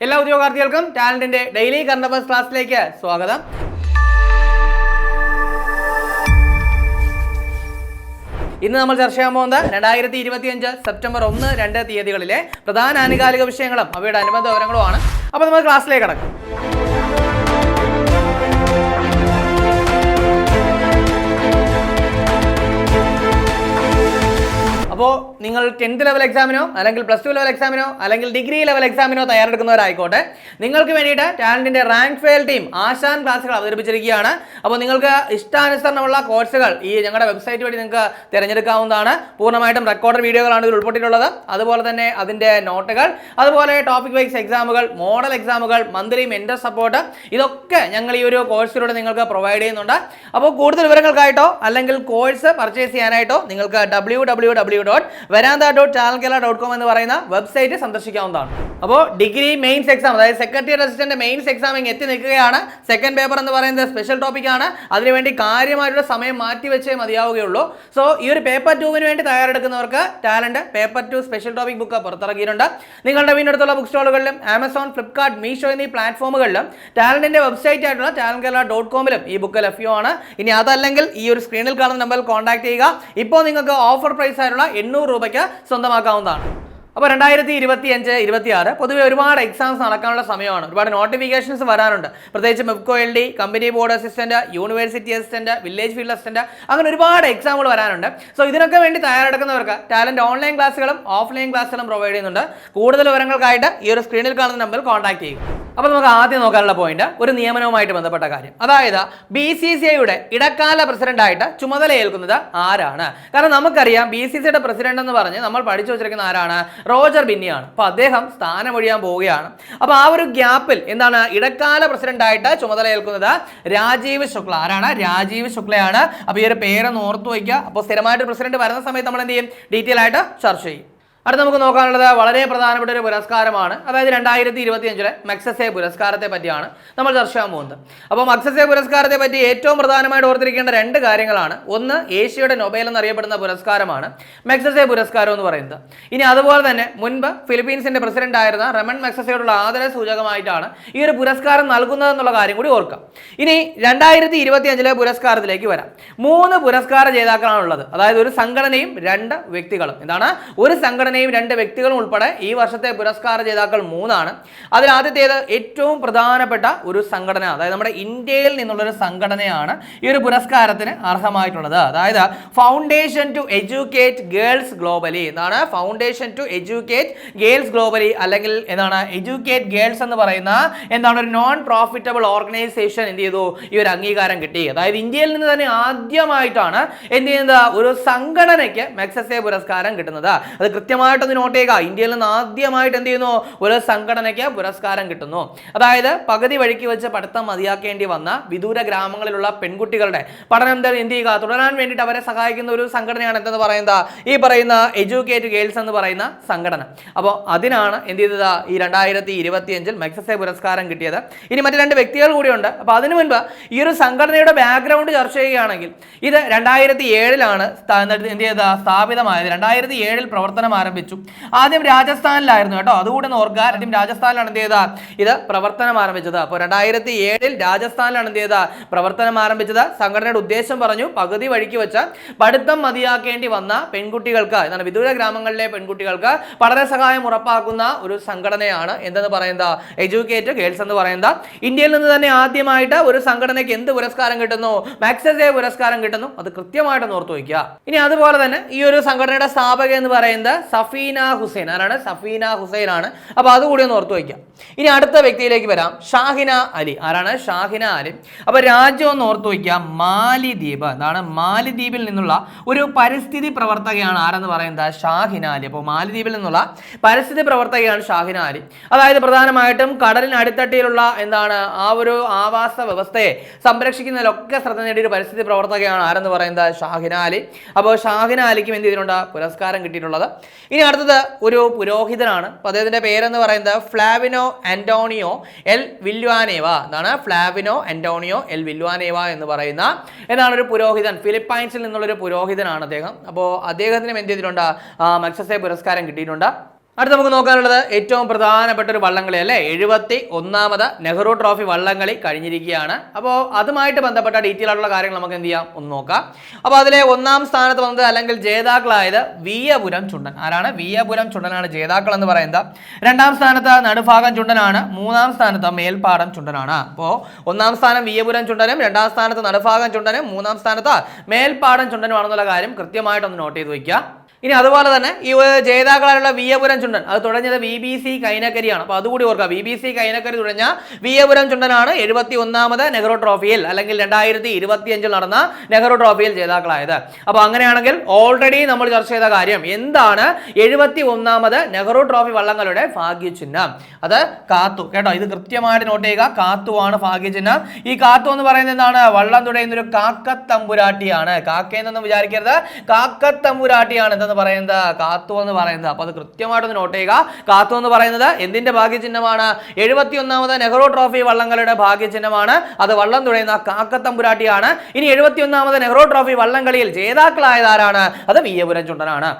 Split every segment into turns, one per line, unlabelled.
എല്ലാ ഉദ്യോഗാർത്ഥികൾക്കും ടാലന്റിന്റെ daily current affairs ക്ലാസ്സിലേക്ക് സ്വാഗതം. ഇന്ന് നമ്മൾ ചർച്ച ചെയ്യാൻ പോകുന്നത് 2025 സെപ്റ്റംബർ 1, 2 തീയതികളിലെ പ്രധാന ആനുകാലിക വിഷയങ്ങളും അവയുടെ അനുബന്ധ വിവരങ്ങളുമാണ്. അപ്പോൾ നമ്മൾ ക്ലാസ്സിലേക്ക് കടക്കാം. അപ്പോൾ നിങ്ങൾ 10th ലെവൽ എക്സാമിനോ അല്ലെങ്കിൽ +2 ലെവൽ എക്സാമിനോ അല്ലെങ്കിൽ ഡിഗ്രി ലെവൽ എക്സാമിനോ തയ്യാറെടുക്കുന്നവരായിക്കോട്ടെ, നിങ്ങൾക്ക് വേണ്ടിയിട്ട് ടാലന്റിന്റെ റാങ്ക് ഫെയിൽ ടീം ആശാൻ ക്ലാസ്സുകൾ അവതരിപ്പിച്ചിരിക്കുകയാണ്. അപ്പോൾ നിങ്ങൾക്ക് ഇഷ്ടാനുസരണമുള്ള കോഴ്സുകൾ ഈ ഞങ്ങളുടെ വെബ്സൈറ്റ് വഴി നിങ്ങൾക്ക് തിരഞ്ഞെടുക്കാവുന്നതാണ്. പൂർണ്ണമായിട്ടും റെക്കോർഡ് വീഡിയോകളാണ് ഇതിൽ ഉൾപ്പെട്ടിട്ടുള്ളത്. അതുപോലെ തന്നെ അതിൻ്റെ നോട്ടുകൾ, അതുപോലെ ടോപ്പിക് വൈസ് എക്സാമുകൾ, മോഡൽ എക്സാമുകൾ, മന്ത്ലി മെന്റർ സപ്പോർട്ട്, ഇതൊക്കെ ഞങ്ങൾ ഈ ഒരു കോഴ്സിലൂടെ നിങ്ങൾക്ക് പ്രൊവൈഡ് ചെയ്യുന്നുണ്ട്. അപ്പോൾ കൂടുതൽ വിവരങ്ങൾക്കായിട്ടോ അല്ലെങ്കിൽ കോഴ്സ് പർച്ചേസ് ചെയ്യാനായിട്ടോ നിങ്ങൾക്ക് www.veranda.channelkerala.com എന്ന് പറയുന്ന വെബ്സൈറ്റ് സന്ദർശിക്കാവുന്നതാണ്. അപ്പോൾ ഡിഗ്രി മെയിൻസ് എക്സാം, അതായത് സെക്രട്ടേറിയറ്റ് അസിസ്റ്റന്റ് മെയിൻസ് എക്സാം എത്തി നിൽക്കുകയാണ്. സെക്കൻഡ് പേപ്പർ എന്ന് പറയുന്നത് സ്പെഷ്യൽ ടോപ്പിക് ആണ്. അതിനുവേണ്ടി കാര്യമായിട്ടുള്ള സമയം മാറ്റിവെച്ചേ മതിയാവുകയുള്ളൂ. സോ ഈ ഒരു പേപ്പർ 2 വേണ്ടി തയ്യാറെടുക്കുന്നവർക്ക് talent paper 2 special topic book പുറത്തിറക്കിയിട്ടുണ്ട്. നിങ്ങളുടെ വീടിനടുത്തുള്ള ബുക്ക് സ്റ്റോളുകളിലും ആമസോൺ, ഫ്ലിപ്കാർട്ട്, മീഷോ എന്നീ പ്ലാറ്റ്ഫോമുകളിലും ടാലന്റിന്റെ വെബ്സൈറ്റ് ആയിട്ടുള്ള channelkerala.com-ലും ഈ ബുക്ക് ലഭ്യമാണ്. ഇനി അതല്ലെങ്കിൽ ഈ ഒരു സ്ക്രീനിൽ കാണുന്ന നമ്പറിൽ കോൺടാക്ട് ചെയ്യുക. ഇപ്പോൾ നിങ്ങൾക്ക് ഓഫർ പ്രൈസ് ആയിട്ടുള്ള 800 രൂപയ്ക്ക് സ്വന്തമാക്കാവുന്നതാണ്. അപ്പോൾ 2025-26 പൊതുവെ ഒരുപാട് എക്സാംസ് നടക്കാനുള്ള സമയമാണ്. ഒരുപാട് നോട്ടിഫിക്കേഷൻസ് വരാനുണ്ട്. പ്രത്യേകിച്ച് മെപ്കോ LD, company board assistant, university assistant, village field assistant, അങ്ങനെ ഒരുപാട് എക്സാമുകൾ വരാനുണ്ട്. സോ ഇതിനൊക്കെ വേണ്ടി തയ്യാറെടുക്കുന്നവർക്ക് ടാലന്റ് ഓൺലൈൻ ക്ലാസ്സുകളും ഓഫ്ലൈൻ ക്ലാസ്സുകളും പ്രൊവൈഡ് ചെയ്യുന്നുണ്ട്. കൂടുതൽ വിവരങ്ങൾക്കായിട്ട് ഈ ഒരു സ്ക്രീനിൽ കാണുന്ന നമ്പറിൽ കോൺടാക്ട് ചെയ്യുക. അപ്പോൾ നമുക്ക് ആദ്യം നോക്കാനുള്ള പോയിന്റ് ഒരു നിയമനവുമായിട്ട് ബന്ധപ്പെട്ട കാര്യം. അതായത് BCCIയുടെ ഇടക്കാല പ്രസിഡന്റായിട്ട് ചുമതലയേൽക്കുന്നത് ആരാണ്? കാരണം നമുക്കറിയാം BCCIയുടെ പ്രസിഡന്റ് എന്ന് പറഞ്ഞ് നമ്മൾ പഠിച്ചു വെച്ചിരിക്കുന്ന ആരാണ്? റോജർ ബിന്നിയാണ്. അപ്പോൾ അദ്ദേഹം സ്ഥാനമൊഴിയാൻ പോവുകയാണ്. അപ്പോൾ ആ ഒരു ഗ്യാപ്പിൽ എന്താണ് ഇടക്കാല പ്രസിഡന്റായിട്ട് ചുമതലയേൽക്കുന്നത് രാജീവ് ശുക്ല. ആരാണ്? രാജീവ് ശുക്ലയാണ്. അപ്പോൾ ഈ ഒരു പേരൊന്ന് ഓർത്തു വയ്ക്കുക. അപ്പോൾ സ്ഥിരമായിട്ട് പ്രസിഡന്റ് വരുന്ന സമയത്ത് നമ്മൾ എന്ത് ചെയ്യും? ഡീറ്റെയിൽ ആയിട്ട് ചർച്ച ചെയ്യും. അടുത്ത നമുക്ക് നോക്കാനുള്ളത് വളരെ പ്രധാനപ്പെട്ട ഒരു പുരസ്കാരമാണ്. അതായത് 2025 മഗ്സസെ പുരസ്കാരത്തെ പറ്റിയാണ് നമ്മൾ ചർച്ച ചെയ്യാൻ പോകുന്നത്. അപ്പോൾ മഗ്സസെ പുരസ്കാരത്തെ പറ്റി ഏറ്റവും പ്രധാനമായിട്ട് ഓർത്തിരിക്കേണ്ട 2 കാര്യങ്ങളാണ്. ഒന്ന്, ഏഷ്യയുടെ നൊബേൽ എന്നറിയപ്പെടുന്ന പുരസ്കാരമാണ് മഗ്സസെ പുരസ്കാരം എന്ന് പറയുന്നത്. ഇനി അതുപോലെ തന്നെ മുൻപ് ഫിലിപ്പീൻസിന്റെ പ്രസിഡന്റ് ആയിരുന്ന റമൺ മഗ്സസെയോടുള്ള ആദര സൂചകമായിട്ടാണ് ഈ ഒരു പുരസ്കാരം നൽകുന്നതെന്നുള്ള കാര്യം കൂടി ഓർക്കാം. ഇനി 2025 പുരസ്കാരത്തിലേക്ക് വരാം. 3 പുരസ്കാര ജേതാക്കളാണുള്ളത്. അതായത് ഒരു സംഘടനയും 2 വ്യക്തികളും. എന്താണ്? ഒരു സംഘടനയും 2 വ്യക്തികളും ഉൾപ്പെടെ ഈ വർഷത്തെ പുരസ്കാര ജേതാക്കൾ 3 ആണ്. അതിൽ ആദ്യത്തേത് ഏറ്റവും പ്രധാനപ്പെട്ട ഒരു സംഘടന, അതായത് നമ്മുടെ ഇന്ത്യയിൽ നിന്നുള്ളൊരു സംഘടനയാണ് ഈ ഒരു പുരസ്കാരത്തിന് അർഹമായിട്ടുള്ളത്. അതായത് foundation to educate girls globally. എന്താണ്? Foundation to educate girls globally, അല്ലെങ്കിൽ എന്താണ് എഡ്യൂക്കേറ്റ് ഗേൾസ് എന്ന് പറയുന്ന എന്താണ് ഒരു നോൺ പ്രോഫിറ്റബിൾ ഓർഗനൈസേഷൻ എന്ത് ചെയ്തു? ഈ ഒരു അംഗീകാരം കിട്ടി. അതായത് ഇന്ത്യയിൽ നിന്ന് തന്നെ ആദ്യമായിട്ടാണ് എന്ത് ചെയ്യുന്നത്? ഒരു സംഘടനയ്ക്ക് മഗ്സസെ പുരസ്കാരം കിട്ടുന്നത്. അത് കൃത്യമായിട്ടൊന്ന് നോട്ട് ചെയ്യുക. ഇന്ത്യയിൽ നിന്ന് ആദ്യമായിട്ട് എന്ത് ചെയ്യുന്നു? ഒരു സംഘടനയ്ക്ക് പുരസ്കാരം കിട്ടുന്നു. അതായത് പകുതി വഴിക്ക് വെച്ച് പഠിത്തം മതിയാക്കേണ്ടി വന്ന വിദൂര ഗ്രാമങ്ങളിലുള്ള പെൺകുട്ടികളുടെ പഠനം എന്ത് ചെയ്യുക? തുടരാൻ വേണ്ടിയിട്ട് അവരെ സഹായിക്കുന്ന ഒരു സംഘടനയാണ് എന്തെന്ന് പറയുന്നത്? ഈ പറയുന്ന എഡ്യൂക്കേറ്റ് ഗേൾസ് എന്ന് പറയുന്ന സംഘടന. അപ്പോൾ അതിനാണ് എന്ത് ചെയ്തത്? ഈ 2025 മഗ്സസെ പുരസ്കാരം കിട്ടിയത്. ഇനി മറ്റ് 2 വ്യക്തികൾ കൂടിയുണ്ട്. അപ്പോൾ അതിനു മുൻപ് ഈ ഒരു സംഘടനയുടെ ബാക്ക്ഗ്രൗണ്ട് ചർച്ച ചെയ്യുകയാണെങ്കിൽ ഇത് 2007 എന്ത് ചെയ്ത സ്ഥാപിതമായത്. 2007 പ്രവർത്തനം ആരംഭിച്ചു. ആദ്യം രാജസ്ഥാനിലായിരുന്നു കേട്ടോ, അതുകൂടെ ഓർക്കുക. ആദ്യം രാജസ്ഥാനിലാണ് എന്ത് ചെയ്ത ഇത് പ്രവർത്തനം ആരംഭിച്ചത്. അപ്പോൾ 2007 രാജസ്ഥാനിലാണ് എന്ത് ചെയ്ത പ്രവർത്തനം ആരംഭിച്ചത്. സംഘടനയുടെ ഉദ്ദേശം പറഞ്ഞു, പകുതി വഴിക്ക് വെച്ച് പഠിത്തം മതിയാക്കേണ്ടി വന്ന പെൺകുട്ടികൾക്ക്, എന്താണ് വിദൂര ഗ്രാമങ്ങളിലെ പെൺകുട്ടികൾക്ക് പഠന സഹായം ഉറപ്പാക്കുന്ന ഒരു സംഘടനയാണ് എന്തെന്ന് പറയുന്നത്? എഡ്യൂക്കേറ്റ് ഗേൾസ് എന്ന് പറയുന്നത്. ഇന്ത്യയിൽ നിന്ന് തന്നെ ആദ്യമായിട്ട് ഒരു സംഘടനയ്ക്ക് എന്ത് പുരസ്കാരം കിട്ടുന്നു? മഗ്സസെ പുരസ്കാരം കിട്ടുന്നു. അത് കൃത്യമായിട്ട് ഓർത്തു വയ്ക്കുക. ഇനി അതുപോലെ തന്നെ ഈ ഒരു സംഘടനയുടെ സ്ഥാപക എന്ന് പറയുന്നത് സഫീന ഹുസൈൻ. ആരാണ്? സഫീന ഹുസൈൻ ആണ്. അപ്പോൾ അതുകൂടി ഒന്ന് ഓർത്തു വയ്ക്കാം. ഇനി അടുത്ത വ്യക്തിയിലേക്ക് വരാം. ഷാഹിന അലി. ആരാണ്? ഷാഹിന അലി. അപ്പോൾ രാജ്യം ഒന്ന് ഓർത്തു വയ്ക്കുക. മാലിദ്വീപ്. എന്താണ്? മാലിദ്വീപിൽ നിന്നുള്ള ഒരു പരിസ്ഥിതി പ്രവർത്തകയാണ് ആരെന്ന് പറയുന്നത്? ഷാഹിന അലി. അപ്പോൾ മാലിദ്വീപിൽ നിന്നുള്ള പരിസ്ഥിതി പ്രവർത്തകയാണ് ഷാഹിന അലി. അതായത് പ്രധാനമായിട്ടും കടലിന് അടിത്തട്ടിയിലുള്ള എന്താണ് ആ ഒരു ആവാസ വ്യവസ്ഥയെ സംരക്ഷിക്കുന്നതിലൊക്കെ ശ്രദ്ധ നേടിയ ഒരു പരിസ്ഥിതി പ്രവർത്തകയാണ് ആരെന്ന് പറയുന്നത്? ഷാഹിന അലി. അപ്പോൾ ഷാഹിന അലിക്കും എന്ത് ചെയ്തിട്ടുണ്ട്? പുരസ്കാരം കിട്ടിയിട്ടുള്ളത്. ഇനി അടുത്തത് ഒരു പുരോഹിതനാണ്. അപ്പോൾ അദ്ദേഹത്തിന്റെ പേരെന്ന് പറയുന്നത് ഫ്ലാവിനോ ആന്റോണിയോ എൽ വില്വാനേവ. എന്താണ്? ഫ്ലാവിനോ ആന്റോണിയോ എൽ വില്വാനേവ എന്ന് പറയുന്ന എന്താണ് ഒരു പുരോഹിതൻ. ഫിലിപ്പൈൻസിൽ നിന്നുള്ളൊരു പുരോഹിതനാണ് അദ്ദേഹം. അപ്പോൾ അദ്ദേഹത്തിനും എന്ത് ചെയ്തിട്ടുണ്ട്? മഗ്സസെ പുരസ്കാരം കിട്ടിയിട്ടുണ്ട്. അടുത്ത നമുക്ക് നോക്കാനുള്ളത് ഏറ്റവും പ്രധാനപ്പെട്ട ഒരു വള്ളംകളി അല്ലേ, 71ാമത് നെഹ്റു ട്രോഫി വള്ളംകളി കഴിഞ്ഞിരിക്കുകയാണ്. അപ്പോൾ അതുമായിട്ട് ബന്ധപ്പെട്ട ഡീറ്റെയിൽ ആയിട്ടുള്ള കാര്യങ്ങൾ നമുക്ക് എന്ത് ചെയ്യാം, ഒന്ന് നോക്കാം. അപ്പോൾ അതിലെ 1ാം സ്ഥാനത്ത് വന്നത് അല്ലെങ്കിൽ ജേതാക്കളായത് വിയ്യപുരം ചുണ്ടൻ. ആരാണ്? വിയ്യപുരം ചുണ്ടനാണ് ജേതാക്കൾ എന്ന് പറയുന്നത്. 2ാം സ്ഥാനത്ത് നടുഭാഗം ചുണ്ടനാണ്. 3ാം സ്ഥാനത്ത് മേൽപ്പാടം ചുണ്ടനാണ്. അപ്പോൾ 1ാം സ്ഥാനം വിയ്യപുരം ചുണ്ടനും, 2ാം സ്ഥാനത്ത് നടുഭാഗം ചുണ്ടനും, 3ാം സ്ഥാനത്ത് മേൽപ്പാടം ചുണ്ടനുമാണെന്നുള്ള കാര്യം കൃത്യമായിട്ടൊന്ന് നോട്ട് ചെയ്ത് വയ്ക്കുക. ഇനി അതുപോലെ തന്നെ ഈ ജേതാക്കളായുള്ള വിയ്യപുരം ചുണ്ടൻ അത് തുടങ്ങിയത് VBC കൈനക്കരിയാണ്. അപ്പോൾ അതുകൂടി ഓർക്കുക, VBC കൈനക്കരി തുടങ്ങിയ വിയ്യപുരം ചുണ്ടനാണ് 71ാമത് നെഹ്റു ട്രോഫിയിൽ അല്ലെങ്കിൽ 2025 നടന്ന നെഹ്റു ട്രോഫിയിൽ ജേതാക്കളായത്. അപ്പോൾ അങ്ങനെയാണെങ്കിൽ ഓൾറെഡി നമ്മൾ ചർച്ച ചെയ്ത കാര്യം എന്താണ്, 71ാമത് നെഹ്റു ട്രോഫി വള്ളങ്ങളുടെ ഭാഗ്യചിഹ്നം അത് കാത്തു. കേട്ടോ, ഇത് കൃത്യമായിട്ട് നോട്ട് ചെയ്യുക. കാത്തുവാണ് ഭാഗ്യചിഹ്നം. ഈ കാത്തു എന്ന് പറയുന്നത് എന്താണ്, വള്ളം തുഴയുന്ന ഒരു കാക്കത്തമ്പുരാട്ടിയാണ്. കാക്കയെന്നൊന്നും വിചാരിക്കരുത്, കാക്കത്തമ്പുരാട്ടിയാണ് പറയുന്നത് കാത്തു എന്ന് പറയുന്നത്. അപ്പൊ അത് കൃത്യമായിട്ടൊന്ന് നോട്ട് ചെയ്യുക. കാത്തു എന്ന് പറയുന്നത് എന്തിന്റെ ഭാഗ്യചിഹ്നമാണ്? 71ാമത് നെഹ്റു ട്രോഫി വള്ളംകളിയുടെ ഭാഗ്യചിഹ്നമാണ്. അത് വള്ളം തുഴയുന്ന കാക്കത്തമ്പുരാട്ടിയാണ്. ഇനി 71ാമത് നെഹ്റു ട്രോഫി വള്ളംകളിയിൽ ജേതാക്കളായത് ആരാണ്? അത് വിയ്യപുരം ചുണ്ടനാണ്.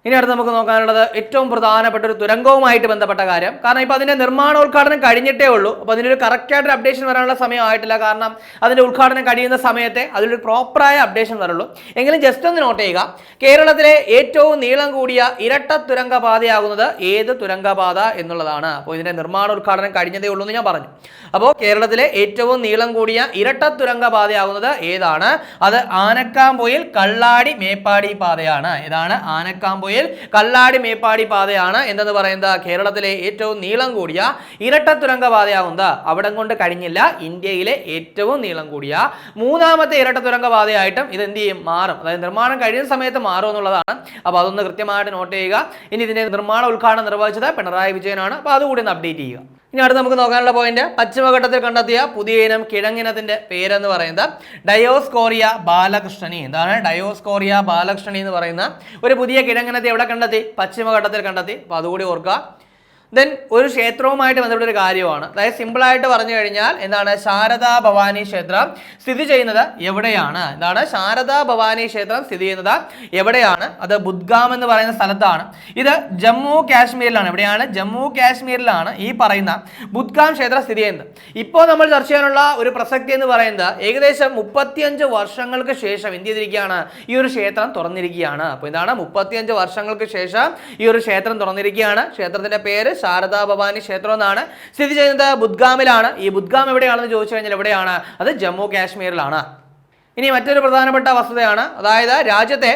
ഇനി അടുത്ത് നമുക്ക് നോക്കാനുള്ളത് ഏറ്റവും പ്രധാനപ്പെട്ട ഒരു തുരങ്കവുമായിട്ട് ബന്ധപ്പെട്ട കാര്യം. കാരണം ഇപ്പോൾ അതിന്റെ നിർമ്മാണോദ്ഘാടനം കഴിഞ്ഞിട്ടേ ഉള്ളൂ. അപ്പോൾ അതിനൊരു കറക്റ്റായിട്ടൊരു അപ്ഡേഷൻ വരാനുള്ള സമയമായിട്ടില്ല. കാരണം അതിന്റെ ഉദ്ഘാടനം കഴിയുന്ന സമയത്തെ അതിലൊരു പ്രോപ്പറായ അപ്ഡേഷൻ വരുള്ളൂ. എങ്കിലും ജസ്റ്റ് ഒന്ന് നോട്ട് ചെയ്യുക. കേരളത്തിലെ ഏറ്റവും നീളം കൂടിയ ഇരട്ട തുരങ്കപാതയാകുന്നത് ഏത് തുരങ്കപാത എന്നുള്ളതാണ്. അപ്പോൾ ഇതിന്റെ നിർമ്മാണോദ്ഘാടനം കഴിഞ്ഞതേ ഉള്ളൂ എന്ന് ഞാൻ പറഞ്ഞു. അപ്പോൾ കേരളത്തിലെ ഏറ്റവും നീളം കൂടിയ ഇരട്ട തുരങ്കപാതയാകുന്നത് ഏതാണ്? അത് ആനക്കാംപൊയിൽ കള്ളാടി മേപ്പാടി പാതയാണ്. ഏതാണ്? ആനക്കാംപൊയിൽ കള്ളാടി മേപ്പാടി പാതയാണ് എന്തെന്ന് പറയുന്നത് കേരളത്തിലെ ഏറ്റവും നീളം കൂടിയ ഇരട്ട തുരങ്ക പാതയാകുന്നത്. അവിടെ കൊണ്ട് കഴിഞ്ഞില്ല, ഇന്ത്യയിലെ ഏറ്റവും നീളം കൂടിയ 3ാമത്തെ ഇരട്ട തുരങ്ക പാതയായിട്ടും ഇത് എന്ത് ചെയ്യും, മാറും. അതായത് നിർമ്മാണം കഴിയുന്ന സമയത്ത് മാറും എന്നുള്ളതാണ്. അപ്പോൾ അതൊന്ന് കൃത്യമായിട്ട് നോട്ട് ചെയ്യുക. ഇനി ഇതിന്റെ നിർമ്മാണ ഉദ്ഘാടനം നിർവഹിച്ചത് പിണറായി വിജയനാണ്. അപ്പോൾ അതുകൂടി ഒന്ന് അപ്ഡേറ്റ് ചെയ്യുക. ഇനി അടുത്ത് നമുക്ക് നോക്കാനുള്ള പോയിന്റ്, പശ്ചിമഘട്ടത്തിൽ കണ്ടെത്തിയ പുതിയ ഇനം കിഴങ്ങിനത്തിന്റെ പേരെന്ന് പറയുന്നത് ഡയോസ്കോറിയ ബാലകൃഷ്ണനി. എന്താണ് ഡയോസ്കോറിയ ബാലകൃഷ്ണനി എന്ന് പറയുന്ന ഒരു പുതിയ കിഴങ്ങിനത്തെ എവിടെ കണ്ടെത്തി? പശ്ചിമഘട്ടത്തിൽ കണ്ടെത്തി. അപ്പോൾ അതുകൂടി ഓർക്കുക. ദെൻ ഒരു ക്ഷേത്രവുമായിട്ട് ബന്ധപ്പെട്ട ഒരു കാര്യമാണ്. അതായത് സിമ്പിളായിട്ട് പറഞ്ഞു കഴിഞ്ഞാൽ എന്താണ്, ശാരദാ ഭവാനി ക്ഷേത്രം സ്ഥിതി ചെയ്യുന്നത് എവിടെയാണ്? എന്താണ് ശാരദാ ഭവാനി ക്ഷേത്രം സ്ഥിതി ചെയ്യുന്നത് എവിടെയാണ്? അത് ബുദ്ഗാം എന്ന് പറയുന്ന സ്ഥലത്താണ്. ഇത് ജമ്മു കാശ്മീരിലാണ്. എവിടെയാണ്? ജമ്മു കാശ്മീരിലാണ് ഈ പറയുന്ന ബുദ്ഗാം ക്ഷേത്രം സ്ഥിതി ചെയ്യുന്നത്. ഇപ്പോൾ നമ്മൾ ചർച്ച ചെയ്യാനുള്ള ഒരു പ്രസക്തി എന്ന് പറയുന്നത് ഏകദേശം 35 വർഷങ്ങൾക്ക് ശേഷം എന്ത് ചെയ്തിരിക്കുകയാണ്, ഈ ഒരു ക്ഷേത്രം തുറന്നിരിക്കുകയാണ്. അപ്പോൾ ഇതാണ് 35 വർഷങ്ങൾക്ക് ശേഷം ഈ ഒരു ക്ഷേത്രം തുറന്നിരിക്കുകയാണ്. ക്ഷേത്രത്തിന്റെ പേര് ശാരദാ ഭവാനി ക്ഷേത്രം എന്നാണ്. സ്ഥിതി ചെയ്യുന്നത് ബുദ്ഗാമിലാണ്. ഈ ബുദ്ഗാം എവിടെയാണെന്ന് ചോദിച്ചു കഴിഞ്ഞാൽ എവിടെയാണ്? അത് ജമ്മു കാശ്മീരിലാണ്. ഇനി മറ്റൊരു പ്രധാനപ്പെട്ട വസ്തുതയാണ്, അതായത് രാജ്യത്തെ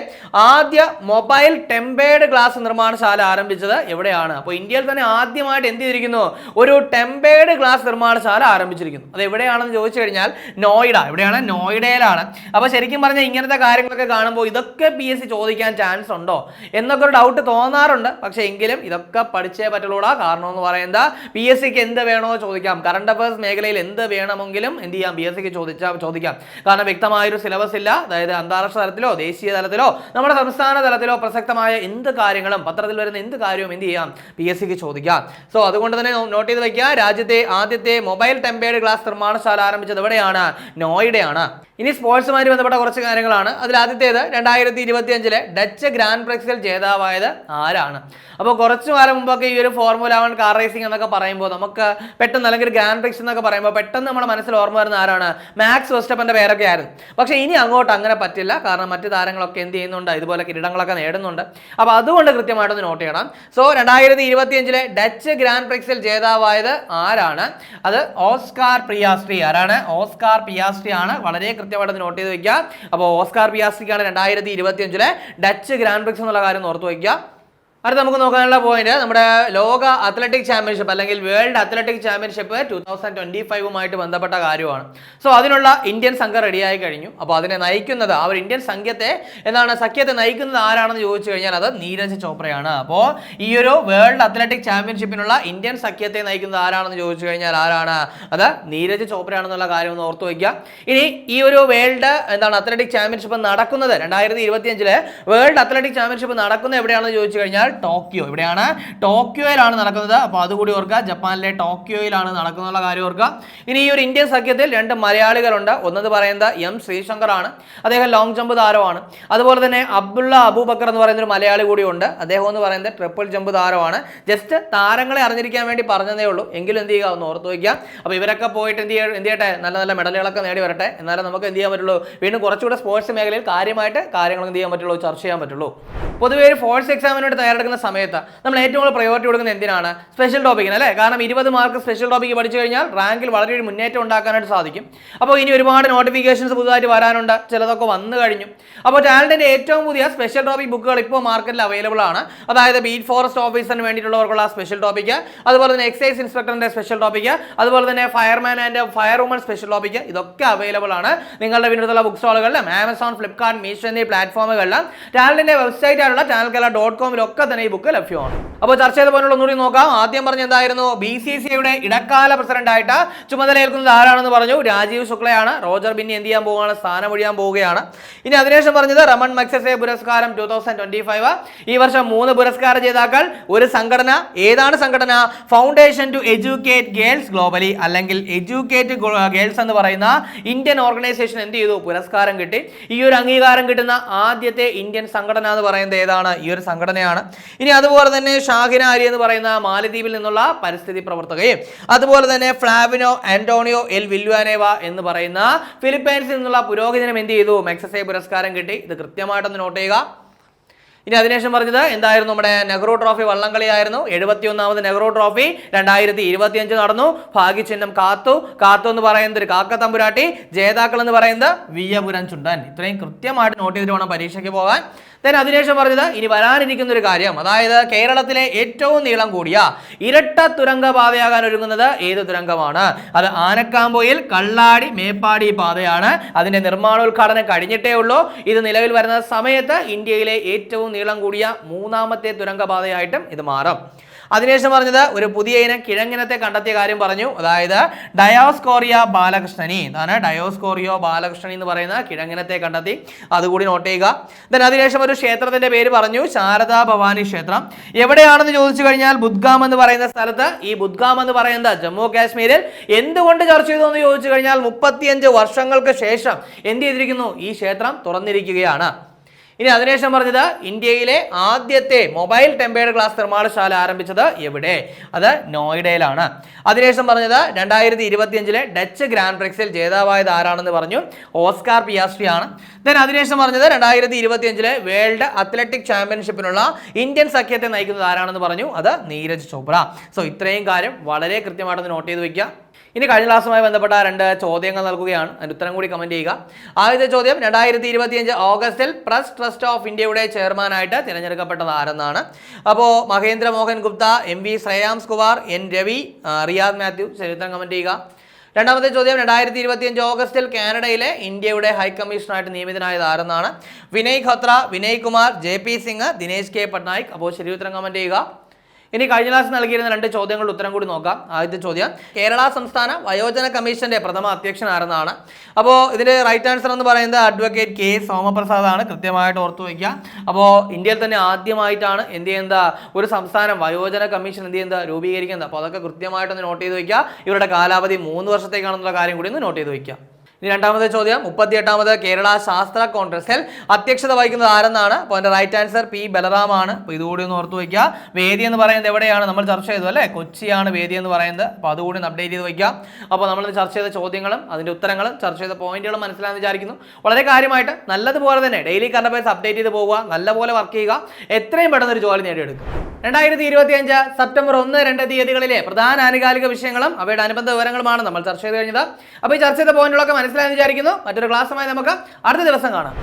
ആദ്യ മൊബൈൽ ടെമ്പേർഡ് ഗ്ലാസ് നിർമ്മാണശാല ആരംഭിച്ചത് എവിടെയാണ്? അപ്പോൾ ഇന്ത്യയിൽ തന്നെ ആദ്യമായിട്ട് എന്ത് ചെയ്തിരിക്കുന്നു, ഒരു ടെമ്പേർഡ് ഗ്ലാസ് നിർമ്മാണശാല ആരംഭിച്ചിരിക്കുന്നു. അത് എവിടെയാണെന്ന് ചോദിച്ചു കഴിഞ്ഞാൽ നോയിഡ. എവിടെയാണ്? നോയിഡയിലാണ്. അപ്പോൾ ശരിക്കും പറഞ്ഞാൽ ഇങ്ങനത്തെ കാര്യങ്ങളൊക്കെ കാണുമ്പോൾ ഇതൊക്കെ PSC ചോദിക്കാൻ ചാൻസ് ഉണ്ടോ എന്നൊക്കെ ഒരു ഡൗട്ട് തോന്നാറുണ്ട്. പക്ഷേ എങ്കിലും ഇതൊക്കെ പഠിച്ചേ പറ്റുള്ളൂടാ. കാരണം എന്ന് പറയുന്നത് PSCക്ക് എന്ത് വേണോ ചോദിക്കാം, കറണ്ട് അഫയേഴ്സ് മേഖലയിൽ എന്ത് വേണമെങ്കിലും എന്ത് ചെയ്യാം, PSCക്ക് ചോദിക്കാം. കാരണം വ്യക്തമായ ഒരു സിലബസ് ഇല്ല. അതായത് അന്താരാഷ്ട്ര തലത്തിലോ ദേശീയ തലത്തിലോ നമ്മുടെ സംസ്ഥാന തലത്തിലോ പ്രസക്തമായ എന്ത് കാര്യങ്ങളും പത്രത്തിൽ വരുന്ന എന്ത് കാര്യവും എന്ത് ചെയ്യാം, PSCക്ക് ചോദിക്കാം. സോ അതുകൊണ്ട് തന്നെ നോട്ട് ചെയ്ത് വയ്ക്കുക. രാജ്യത്തെ ആദ്യത്തെ മൊബൈൽ ടെമ്പേർഡ് ഗ്ലാസ് നിർമ്മാണശാല ആരംഭിച്ചത് എവിടെയാണ്? നോയിഡയാണ്. ഇനി സ്പോർട്സുമായി ബന്ധപ്പെട്ട കുറച്ച് കാര്യങ്ങളാണ്. അതിൽ ആദ്യത്തേത് 2025 ഡച്ച് ഗ്രാൻഡ് പ്രിക്സിൽ ജേതാവായത് ആരാണ്? അപ്പോൾ കുറച്ചു കാലം മുമ്പൊക്കെ ഈ ഒരു ഫോർമുല 1 കാർ റേസിംഗ് എന്നൊക്കെ പറയുമ്പോൾ നമുക്ക് പെട്ടെന്ന്, അല്ലെങ്കിൽ ഗ്രാൻഡ് പ്രിക്സ് എന്നൊക്കെ പറയുമ്പോൾ പെട്ടെന്ന് നമ്മുടെ മനസ്സിൽ ഓർമ്മ വരുന്ന ആരാണ്? മാക്സ് വെസ്റ്റപ്പന്റെ പേരൊക്കെ ആയിരുന്നു. പക്ഷേ ഇനി അങ്ങോട്ട് അങ്ങനെ പറ്റില്ല. കാരണം മറ്റു താരങ്ങളൊക്കെ എന്ത് ചെയ്യുന്നുണ്ട്, ഇതുപോലെ കിരീടങ്ങളൊക്കെ നേടുന്നുണ്ട്. അപ്പോൾ അതുകൊണ്ട് കൃത്യമായിട്ടൊന്ന് നോട്ട് ചെയ്യണം. സോ 2025 ഡച്ച് ഗ്രാൻഡ് പ്രിക്സിൽ ജേതാവായത് ആരാണ്? അത് ഓസ്കാർ പിയാസ്ട്രി. ആരാണ്? ഓസ്കാർ പിയാസ്ട്രി ആണ്. വളരെ കൃത്യമായിട്ട് നോട്ട് ചെയ്ത് വയ്ക്കുക. അപ്പോൾ ഓസ്കാർ പിയാസ്ട്രിക്കാണ് 2025 ഡച്ച് ഗ്രാൻഡ് പ്രിക്സ് എന്നുള്ള കാര്യം ഓർത്ത് വയ്ക്കുക. അടുത്ത നമുക്ക് നോക്കാനുള്ള പോയിന്റ് നമ്മുടെ ലോക അത്ലറ്റിക് ചാമ്പ്യൻഷിപ്പ് അല്ലെങ്കിൽ വേൾഡ് അത്ലറ്റിക് ചാമ്പ്യൻഷിപ്പ് 2025 ബന്ധപ്പെട്ട കാര്യമാണ്. സോ അതിനുള്ള ഇന്ത്യൻ സംഘം റെഡിയായി കഴിഞ്ഞു. അപ്പോൾ അതിനെ നയിക്കുന്നത്, ആ ഒരു ഇന്ത്യൻ സഖ്യത്തെ നയിക്കുന്നത് ആരാണെന്ന് ചോദിച്ചു കഴിഞ്ഞാൽ അത് നീരജ് ചോപ്രയാണ്. അപ്പോൾ ഈ ഒരു വേൾഡ് അത്ലറ്റിക് ചാമ്പ്യൻഷിപ്പിനുള്ള ഇന്ത്യൻ സഖ്യത്തെ നയിക്കുന്നത് ആരാണെന്ന് ചോദിച്ചു കഴിഞ്ഞാൽ ആരാണ്? അത് നീരജ് ചോപ്രയാണെന്നുള്ള കാര്യം ഒന്ന് ഓർത്തു വയ്ക്കുക. ഇനി ഈ ഒരു വേൾഡ് അത്ലറ്റിക് ചാമ്പ്യൻഷിപ്പ് നടക്കുന്നത് 2025 വേൾഡ് അത്ലറ്റിക് ചാമ്പ്യൻഷിപ്പ് നടക്കുന്നത് എവിടെയാണെന്ന് ചോദിച്ചു കഴിഞ്ഞാൽ പറയുന്നത് ടോക്കിയോ. ഇവിടെയാണ് ടോക്കിയോയിലാണ് നടക്കുന്നത്. അപ്പോൾ അതുകൂടി ഓർക്കുക, ജപ്പാനിലെ ടോക്കിയോയിലാണ് നടക്കുന്നുള്ള കാര്യം ഓർക്കുക. ഇനി ഈ ഒരു ഇന്ത്യൻ സഖ്യത്തിൽ 2 മലയാളികളുണ്ട്. ഒന്നെന്ന് പറയുന്നത് എം ശ്രീശങ്കർ ആണ്, അദ്ദേഹം ലോങ് ജമ്പ് താരമാണ്. അതുപോലെ തന്നെ അബ്ദുള്ള അബൂബക്കർ എന്ന് പറയുന്ന ഒരു മലയാളി കൂടിയുണ്ട്, അദ്ദേഹം എന്ന് പറയുന്നത് ട്രിപ്പിൾ ജമ്പ് താരമാണ്. ജസ്റ്റ് താരങ്ങളെ അറിഞ്ഞിരിക്കാൻ വേണ്ടി പറഞ്ഞതേ ഉള്ളൂ, എങ്കിലും എന്ത് ചെയ്യുക, ഒന്ന് ഓർത്ത് വയ്ക്കുക. അപ്പോൾ ഇവരൊക്കെ പോയിട്ട് എന്ത് ചെയ്യട്ടെ, നല്ല നല്ല മെഡലുകളൊക്കെ നേടി വരട്ടെ. എന്നാലും നമുക്ക് എന്ത് ചെയ്യാൻ പറ്റുള്ളൂ, വീണ്ടും കുറച്ചുകൂടെ സ്പോർട്സ് മേഖലയിൽ കാര്യമായിട്ട് കാര്യങ്ങൾ എന്ത് ചെയ്യാൻ പറ്റുള്ളൂ, ചർച്ച ചെയ്യാൻ പറ്റുള്ളൂ. പൊതുവേ ഒരു ഫോഴ്സ് എക്സാമിനോട് തയ്യാറെടുക്കുന്ന സമയത്ത് നമ്മൾ ഏറ്റവും കൂടുതൽ പ്രയോറിറ്റി കൊടുക്കുന്നത് എന്തിനാണ്? സ്പെഷ്യൽ ടോപ്പിക്കിന് അല്ലേ? കാരണം 20 മാർക്ക് സ്പെഷ്യൽ ടോപ്പിക്ക് പഠിച്ചു കഴിഞ്ഞാൽ റാങ്കിൽ വളരെ ഒരു മുന്നേറ്റം ഉണ്ടാക്കാനായിട്ട് സാധിക്കും. അപ്പോൾ ഇനി ഒരുപാട് നോട്ടിഫിക്കേഷൻസ് പുതുതായിട്ട് വരാനുണ്ട്, ചിലതൊക്കെ വന്നു കഴിഞ്ഞു. അപ്പോൾ ടാലന്റിന്റെ ഏറ്റവും പുതിയ സ്പെഷ്യൽ ടോപ്പിക് ബുക്കുകൾ ഇപ്പോൾ മാർക്കറ്റിൽ അവൈലബിൾ ആണ്. അതായത് ബീറ്റ് ഫോറസ്റ്റ് ഓഫീസറിന് വേണ്ടിയിട്ടുള്ളവർക്കുള്ള സ്പെഷ്യൽ ടോപ്പിക്ക്, അതുപോലെ തന്നെ എക്സൈസ് ഇൻസ്പെക്ടറിന്റെ സ്പെഷ്യൽ ടോപ്പിക്ക്, അതുപോലെ തന്നെ fireman and fire woman special topic, ഇതൊക്കെ അവൈലബിൾ ആണ് നിങ്ങളുടെ വിനോദമുള്ള ബുക്ക് സ്റ്റോളുകളിലും ആമസോൺ, ഫ്ലിപ്കാർട്ട്, മീഷോ എന്നീ പ്ലാറ്റ്ഫോമുകളിലും ടാലന്റിന്റെ വെബ്സൈറ്റ് ആയിട്ടുള്ള channelkala.com-ലൊക്കെ തന്നെ ഈ ബുക്ക് ലഭ്യമാണ്. അപ്പോൾ ചർച്ച ചെയ്ത പോലുള്ള ഒന്നുകൂടി നോക്കാം. ആദ്യം പറഞ്ഞ എന്തായിരുന്നു? BCCIയുടെ ഇടക്കാല പ്രസിഡന്റ് ആയിട്ട് ചുമതലയേൽക്കുന്നത് ആരാണെന്ന് പറഞ്ഞു? രാജീവ് ശുക്ലയാണ്. റോജർ ബിന്നി എന്ത് ചെയ്യാൻ പോവുകയാണ്? സ്ഥാനം ഒഴിയാൻ പോവുകയാണ്. ഇനി അതിനുശേഷം പറഞ്ഞത് റമൺ മഗ്സസെ പുരസ്കാരം 2025. ഈ വർഷം 3 പുരസ്കാര ജേതാക്കൾ. ഒരു സംഘടന, ഏതാണ് സംഘടന? Foundation to educate girls globally, അല്ലെങ്കിൽ എഡ്യൂക്കേറ്റ് ഗേൾസ് എന്ന് പറയുന്ന ഇന്ത്യൻ ഓർഗനൈസേഷൻ എന്ത് ചെയ്തു? പുരസ്കാരം കിട്ടി. ഈ ഒരു അംഗീകാരം കിട്ടുന്ന ആദ്യത്തെ ഇന്ത്യൻ സംഘടന എന്ന് പറയുന്നത് ഏതാണ്? ഈ ഒരു സംഘടനയാണ്. ഇനി അതുപോലെ തന്നെ ഷാഹിന അലി എന്ന് പറയുന്ന മാലദ്വീപിൽ നിന്നുള്ള പരിസ്ഥിതി പ്രവർത്തകയും, അതുപോലെ തന്നെ ഫ്ലാവിനോ ആന്റോണിയോ എൽ വില്വാനേവ എന്ന് പറയുന്ന ഫിലിപ്പൈൻസിൽ നിന്നുള്ള പുരോഹിതനും എന്ത് ചെയ്തു? മഗ്സസെ പുരസ്കാരം കിട്ടി. ഇത് കൃത്യമായിട്ടൊന്ന് നോട്ട് ചെയ്യുക. ഇനി അതിനുശേഷം പറഞ്ഞത് എന്തായിരുന്നു? നമ്മുടെ നെഹ്റു ട്രോഫി വള്ളംകളിയായിരുന്നു. 71ാമത് നെഹ്റു ട്രോഫി 2025 നടന്നു. ഭാഗ്യചിഹ്നം കാത്തു എന്ന് പറയുന്നത് ഒരു കാക്ക തമ്പുരാട്ടി, ജേതാക്കൾ എന്ന് പറയുന്നത് വിയ്യപുരം ചുണ്ടൻ. ഇത്രയും കൃത്യമായിട്ട് നോട്ട് ചെയ്തിട്ട് വേണം പരീക്ഷയ്ക്ക് പോകാൻ. അതിനുശേഷം പറഞ്ഞത് ഇനി വരാനിരിക്കുന്ന ഒരു കാര്യം, അതായത് കേരളത്തിലെ ഏറ്റവും നീളം കൂടിയ ഇരട്ട തുരങ്കപാതയാകാൻ ഒരുങ്ങുന്നത് ഏത് തുരങ്കമാണ്? അത് ആനക്കാമ്പോയിൽ കള്ളാടി മേപ്പാടി പാതയാണ്. അതിന്റെ നിർമ്മാണോദ്ഘാടനം കഴിഞ്ഞിട്ടേ ഉള്ളൂ. ഇത് നിലവിൽ വരുന്ന സമയത്ത് ഇന്ത്യയിലെ ഏറ്റവും നീളം കൂടിയ 3ാമത്തെ തുരങ്കപാതയായിട്ടും ഇത് മാറും. അതിനുശേഷം പറഞ്ഞത് ഒരു പുതിയ ഇനം കിഴങ്ങിനത്തെ കണ്ടെത്തിയ കാര്യം പറഞ്ഞു. അതായത് ഡയോസ്കോറിയ ബാലകൃഷ്ണനി, ഇതാണ് ഡയോസ്കോറിയോ ബാലകൃഷ്ണനി എന്ന് പറയുന്ന കിഴങ്ങിനത്തെ കണ്ടെത്തി. അതുകൂടി നോട്ട് ചെയ്യുക. അതിനുശേഷം ഒരു ക്ഷേത്രത്തിന്റെ പേര് പറഞ്ഞു, ശാരദാ ഭവാനി ക്ഷേത്രം. എവിടെയാണെന്ന് ചോദിച്ചു കഴിഞ്ഞാൽ ബുദ്ഗാം എന്ന് പറയുന്ന സ്ഥലത്ത്. ഈ ബുദ്ഗാം എന്ന് പറയുന്നത് ജമ്മു കാശ്മീരിൽ. എന്തുകൊണ്ട് ചർച്ച ചെയ്തു എന്ന് ചോദിച്ചു കഴിഞ്ഞാൽ 35 വർഷങ്ങൾക്ക് ശേഷം എന്ത് ചെയ്തിരിക്കുന്നു? ഈ ക്ഷേത്രം തുറന്നിരിക്കുകയാണ്. ഇനി അതിനുശേഷം പറഞ്ഞത് ഇന്ത്യയിലെ ആദ്യത്തെ മൊബൈൽ ടെമ്പേർഡ് ഗ്ലാസ് നിർമ്മാണശാല ആരംഭിച്ചത് എവിടെ? അത് നോയിഡയിലാണ്. അതിനുശേഷം പറഞ്ഞത് 2025 ഡച്ച് ഗ്രാൻഡ് പ്രിക്സിൽ ജേതാവായത് ആരാണെന്ന് പറഞ്ഞു? ഓസ്കാർ പിയാസ്ട്രി ആണ്. അതിനുശേഷം പറഞ്ഞത് 2025 വേൾഡ് അത്ലറ്റിക് ചാമ്പ്യൻഷിപ്പിനുള്ള ഇന്ത്യൻ സഖ്യത്തെ നയിക്കുന്നത് ആരാണെന്ന് പറഞ്ഞു? അത് നീരജ് ചോപ്ര. സോ ഇത്രയും കാര്യം വളരെ കൃത്യമായിട്ടൊന്ന് നോട്ട് ചെയ്ത് വയ്ക്കുക. ഇനി കഴിഞ്ഞ ക്ലാസ്സുമായി ബന്ധപ്പെട്ട 2 ചോദ്യങ്ങൾ നൽകുകയാണ്, അതിന് ഉത്തരം കൂടി കമന്റ് ചെയ്യുക. ആദ്യത്തെ ചോദ്യം, 2025 ഓഗസ്റ്റിൽ പ്രസ് ട്രസ്റ്റ് ഓഫ് ഇന്ത്യയുടെ ചെയർമാനായിട്ട് തിരഞ്ഞെടുക്കപ്പെട്ടത് ആരെന്നാണ്? അപ്പോൾ മഹേന്ദ്ര മോഹൻ ഗുപ്ത, MV ശ്രേയാംസ് കുമാർ, N രവി, റിയാദ് മാത്യു. ചരിത്രം കമന്റ് ചെയ്യുക. രണ്ടാമത്തെ ചോദ്യം, 2025 ഓഗസ്റ്റിൽ കാനഡയിലെ ഇന്ത്യയുടെ ഹൈക്കമ്മീഷണറായിട്ട് നിയമിതനായത് ആരെന്നാണ്? Vinay Khatra, Vinay Kumar, JP Singh, Dinesh K Patnaik. അപ്പോൾ ശരി ഉത്തരം കമന്റ് ചെയ്യുക. ഇനി കഴിഞ്ഞ ക്ലാസ് നൽകിയിരുന്ന 2 ചോദ്യങ്ങളുടെ ഉത്തരം കൂടി നോക്കാം. ആദ്യത്തെ ചോദ്യം, കേരള സംസ്ഥാന വയോജന കമ്മീഷന്റെ പ്രഥമ അധ്യക്ഷൻ ആരെന്നാണ്? അപ്പോൾ ഇതിന്റെ റൈറ്റ് ആൻസർ എന്ന് പറയുന്നത് അഡ്വക്കേറ്റ് K സോമപ്രസാദ് ആണ്. കൃത്യമായിട്ട് ഓർത്തു വയ്ക്കുക. അപ്പോൾ ഇന്ത്യയിൽ തന്നെ ആദ്യമായിട്ടാണ് എന്ത് ചെയ്യുന്നത്? ഒരു സംസ്ഥാനം വയോജന കമ്മീഷൻ എന്ത് ചെയ്യുന്നത്? രൂപീകരിക്കുന്നത്. അപ്പോൾ അതൊക്കെ കൃത്യമായിട്ടൊന്ന് നോട്ട് ചെയ്ത് വയ്ക്കുക. ഇവരുടെ കാലാവധി 3 വർഷത്തേക്കാണെന്നുള്ള കാര്യം കൂടി ഒന്ന് നോട്ട് ചെയ്ത് വയ്ക്കുക. ഇനി രണ്ടാമത്തെ ചോദ്യം, 38ാമത് കേരള ശാസ്ത്ര കോൺഗ്രസിൽ അധ്യക്ഷത വഹിക്കുന്നത് ആരെന്നാണ്? അപ്പോൾ അതിന്റെ റൈറ്റ് ആൻസർ P ബലറാം ആണ്. അപ്പോൾ ഇതുകൂടി ഒന്ന് ഓർത്ത് വയ്ക്കുക. വേദി എന്ന് പറയുന്നത് എവിടെയാണ്? നമ്മൾ ചർച്ച ചെയ്തു അല്ലേ, കൊച്ചിയാണ് വേദി എന്ന് പറയുന്നത്. അപ്പോൾ അതുകൂടി ഒന്ന് അപ്ഡേറ്റ് ചെയ്ത് വയ്ക്കുക. അപ്പോൾ നമ്മൾ ചർച്ച ചെയ്ത ചോദ്യങ്ങളും അതിന്റെ ഉത്തരങ്ങളും ചർച്ച ചെയ്ത പോയിന്റുകളും മനസ്സിലാണെന്ന് വിചാരിക്കുന്നു. വളരെ കാര്യമായിട്ട് നല്ലതുപോലെ തന്നെ ഡെയിലി കറണ്ട് അഫയേഴ്സ് അപ്ഡേറ്റ് ചെയ്ത് പോവുക, നല്ലപോലെ വർക്ക് ചെയ്യുക, എത്രയും പെട്ടെന്ന് ഒരു ജോലി നേടിയെടുക്കുക. 2025 സെപ്റ്റംബർ 1-2 തീയതികളിലെ പ്രധാന ആനുകാലിക വിഷയങ്ങളും അവയുടെ അനുബന്ധ വിവരങ്ങളുമാണ് നമ്മൾ ചർച്ച ചെയ്ത് കഴിഞ്ഞത്. അപ്പോൾ ഈ ചർച്ച ചെയ്ത പോയിന്റുകളൊക്കെ മനസ്സിലായെന്ന് വിചാരിക്കുന്നു. മറ്റൊരു ക്ലാസ്സുമായി നമുക്ക് അടുത്ത ദിവസം കാണാം.